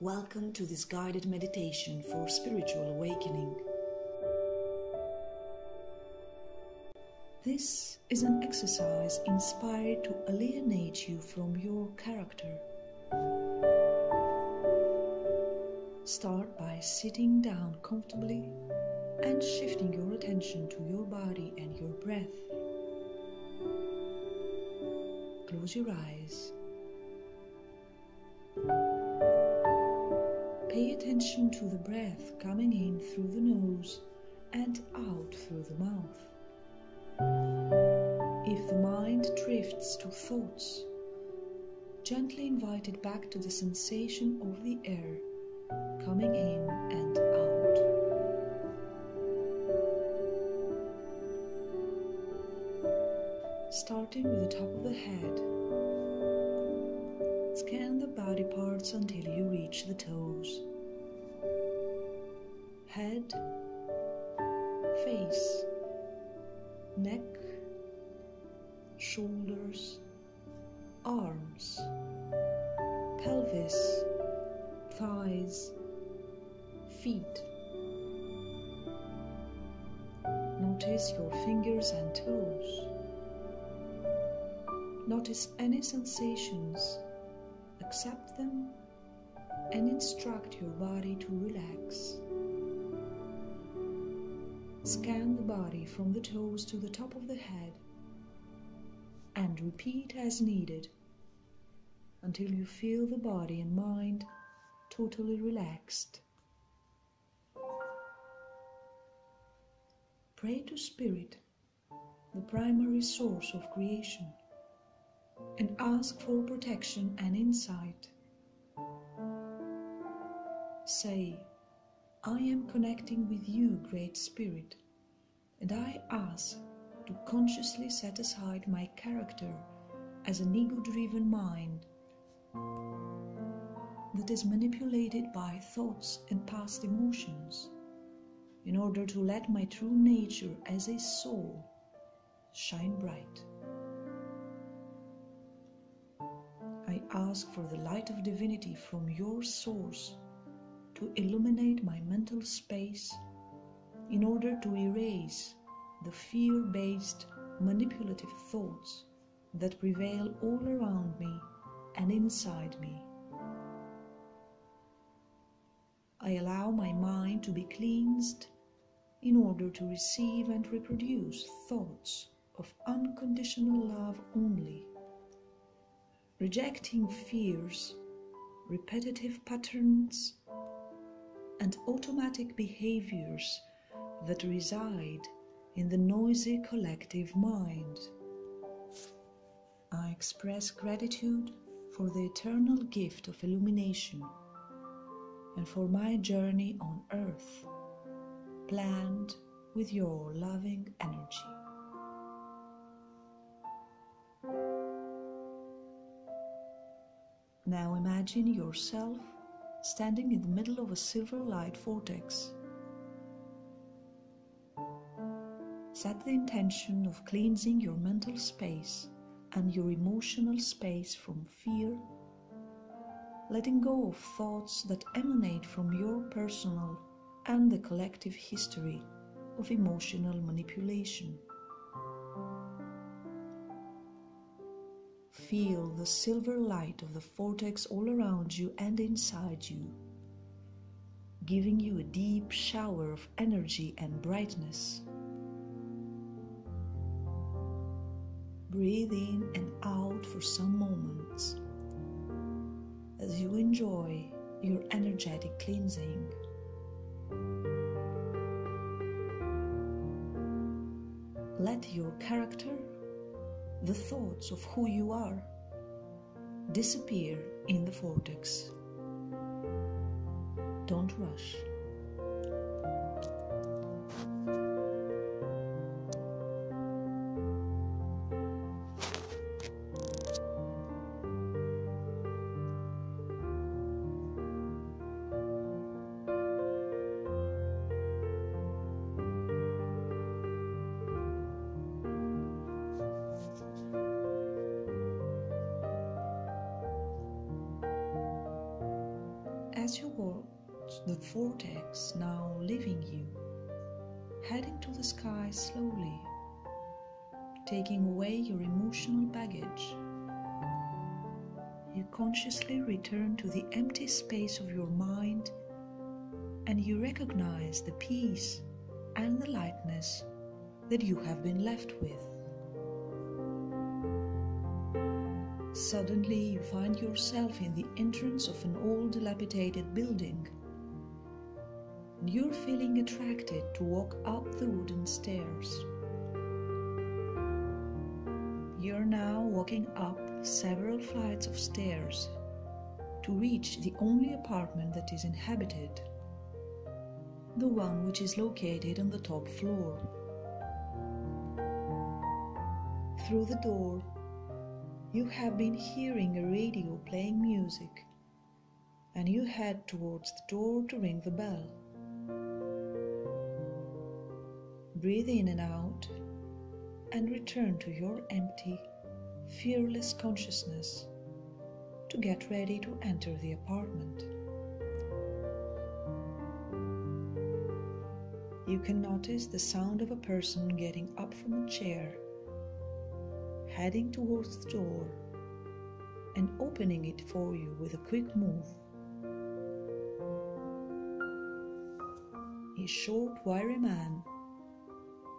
Welcome to this guided meditation for spiritual awakening. This is an exercise inspired to alienate you from your character. Start by sitting down comfortably and shifting your attention to your body and your breath. Close your eyes. Pay attention to the breath coming in through the nose and out through the mouth. If the mind drifts to thoughts, gently invite it back to the sensation of the air coming in and out. Starting with the top of the head, scan the body parts until you reach the toes. Head, face, neck, shoulders, arms, pelvis, thighs, feet. Notice your fingers and toes. Notice any sensations, accept them, and instruct your body to relax. Scan the body from the toes to the top of the head and repeat as needed until you feel the body and mind totally relaxed. Pray to Spirit, the primary source of creation, and ask for protection and insight. Say, I am connecting with you, Great Spirit, and I ask to consciously set aside my character as an ego-driven mind that is manipulated by thoughts and past emotions in order to let my true nature as a soul shine bright. I ask for the light of divinity from your source to illuminate my mental space in order to erase the fear-based manipulative thoughts that prevail all around me and inside me. I allow my mind to be cleansed in order to receive and reproduce thoughts of unconditional love only, rejecting fears, repetitive patterns, and automatic behaviors that reside in the noisy collective mind. I express gratitude for the eternal gift of illumination and for my journey on earth, planned with your loving energy. Now imagine yourself standing in the middle of a silver light vortex. Set the intention of cleansing your mental space and your emotional space from fear, letting go of thoughts that emanate from your personal and the collective history of emotional manipulation. Feel the silver light of the vortex all around you and inside you, giving you a deep shower of energy and brightness. Breathe in and out for some moments as you enjoy your energetic cleansing. Let your character, the thoughts of who you are, disappear in the vortex. Don't rush. as you watch the vortex now leaving you, heading to the sky slowly, taking away your emotional baggage, you consciously return to the empty space of your mind and you recognize the peace and the lightness that you have been left with. Suddenly you find yourself in the entrance of an old dilapidated building. You're feeling attracted to walk up the wooden stairs. You're now walking up several flights of stairs to reach the only apartment that is inhabited, the one which is located on the top floor. Through the door, you have been hearing a radio playing music, and you head towards the door to ring the bell. Breathe in and out, and return to your empty, fearless consciousness to get ready to enter the apartment. You can notice the sound of a person getting up from a chair, heading towards the door and opening it for you with a quick move. A short, wiry man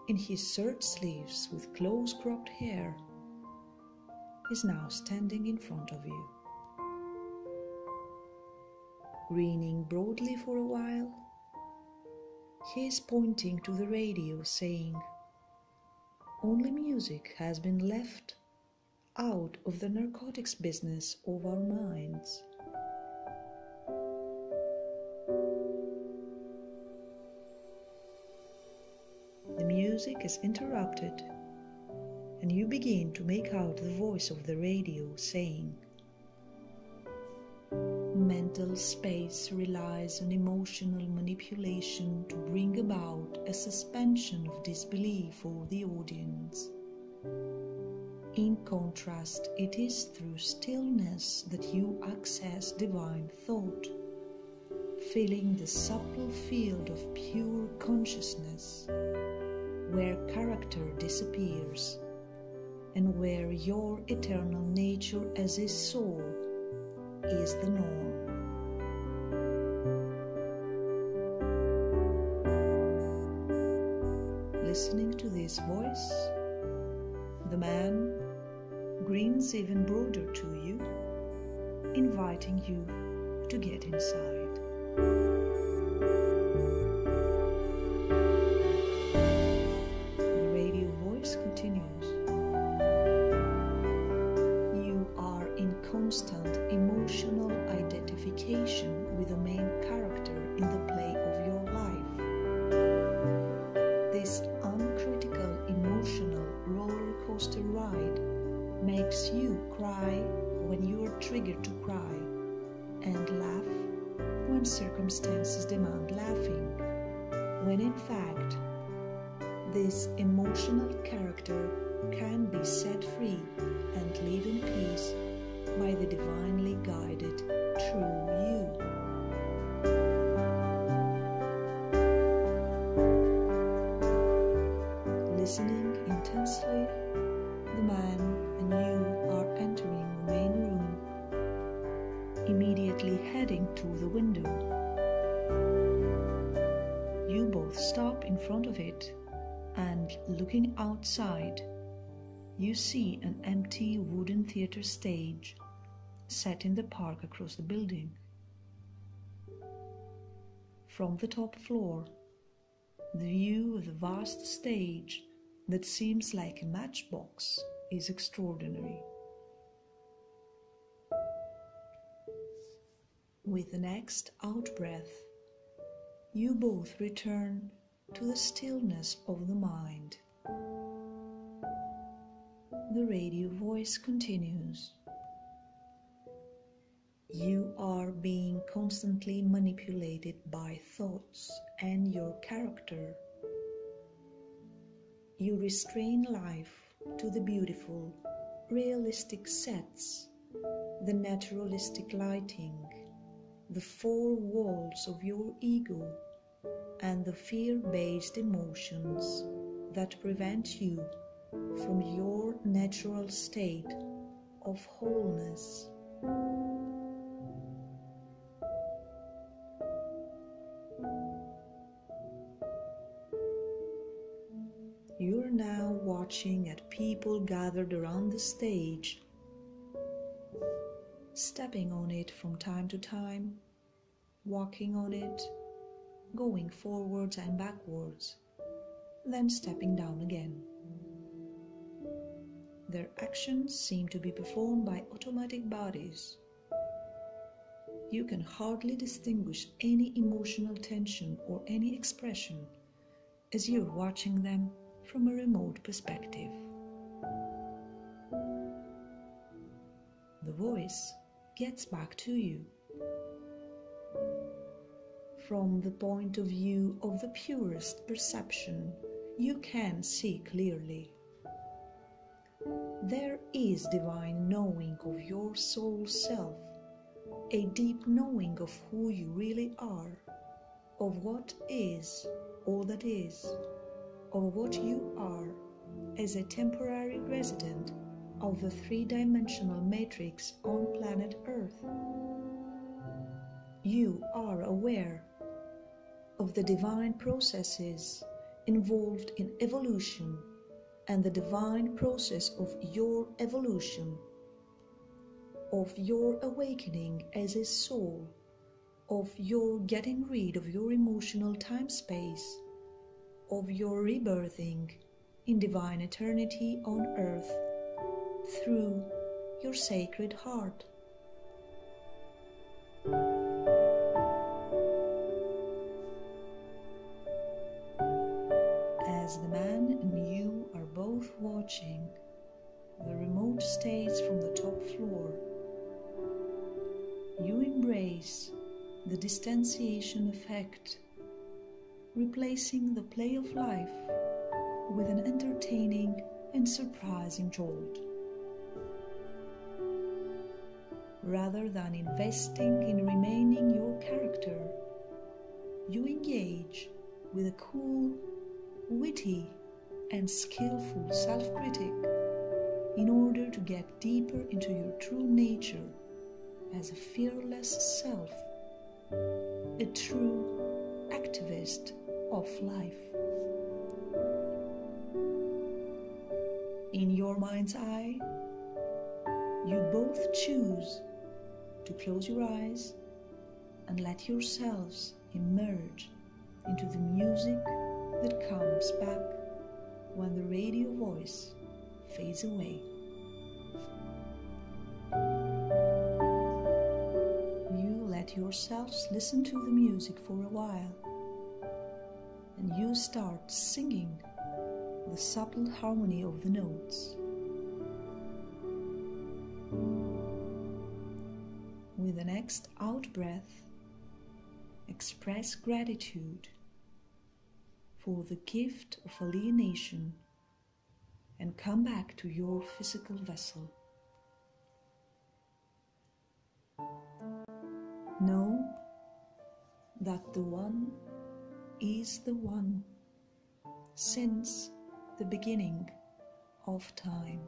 in his shirt sleeves with close-cropped hair is now standing in front of you. Grinning broadly for a while, he is pointing to the radio saying, "Only music has been left out of the narcotics business of our minds." The music is interrupted, and you begin to make out the voice of the radio saying, "Mental space relies on emotional manipulation to bring about a suspension of disbelief for the audience. In contrast, it is through stillness that you access divine thought, filling the subtle field of pure consciousness, where character disappears, and where your eternal nature as a soul is the norm." Listening to this voice, the man grins even broader to you, inviting you to get inside. The radio voice continues. You are in constant emotional identification with the main character in the play of your life. This uncritical emotional roller coaster ride makes you cry when you are triggered to cry, and laugh when circumstances demand laughing, when in fact this emotional character can be set free and live in peace by the divinely guided true you. Listening intensely, the man and you are entering the main room, immediately heading to the window. You both stop in front of it, and looking outside, you see an empty wooden theater stage set in the park across the building. From the top floor, the view of the vast stage that seems like a matchbox is extraordinary. With the next out-breath, you both return to the stillness of the mind. The radio voice continues. You are being constantly manipulated by thoughts and your character. You restrain life to the beautiful, realistic sets, the naturalistic lighting, the four walls of your ego and the fear-based emotions that prevent you from your natural state of wholeness. You're now watching at people gathered around the stage, stepping on it from time to time, walking on it, going forwards and backwards, then stepping down again. Their actions seem to be performed by automatic bodies. You can hardly distinguish any emotional tension or any expression as you're watching them from a remote perspective. The voice gets back to you. From the point of view of the purest perception, you can see clearly. There is divine knowing of your soul self, a deep knowing of who you really are, of what is all that is, of what you are as a temporary resident of the three-dimensional matrix on planet Earth. You are aware of the divine processes involved in evolution and the divine process of your evolution, of your awakening as a soul, of your getting rid of your emotional time-space, of your rebirthing in divine eternity on earth through your sacred heart. As the man and you are both watching the remote stage from the top floor, you embrace the distanciation effect, replacing the play of life with an entertaining and surprising jolt. Rather than investing in remaining your character, you engage with a cool, witty, and skillful self-critic in order to get deeper into your true nature as a fearless self, a true activist of life. In your mind's eye, you both choose to close your eyes and let yourselves emerge into the music that comes back when the radio voice fades away. You let yourselves listen to the music for a while, and you start singing the subtle harmony of the notes. With the next out-breath, express gratitude for the gift of alienation and come back to your physical vessel. Know that the One is the One since the beginning of time.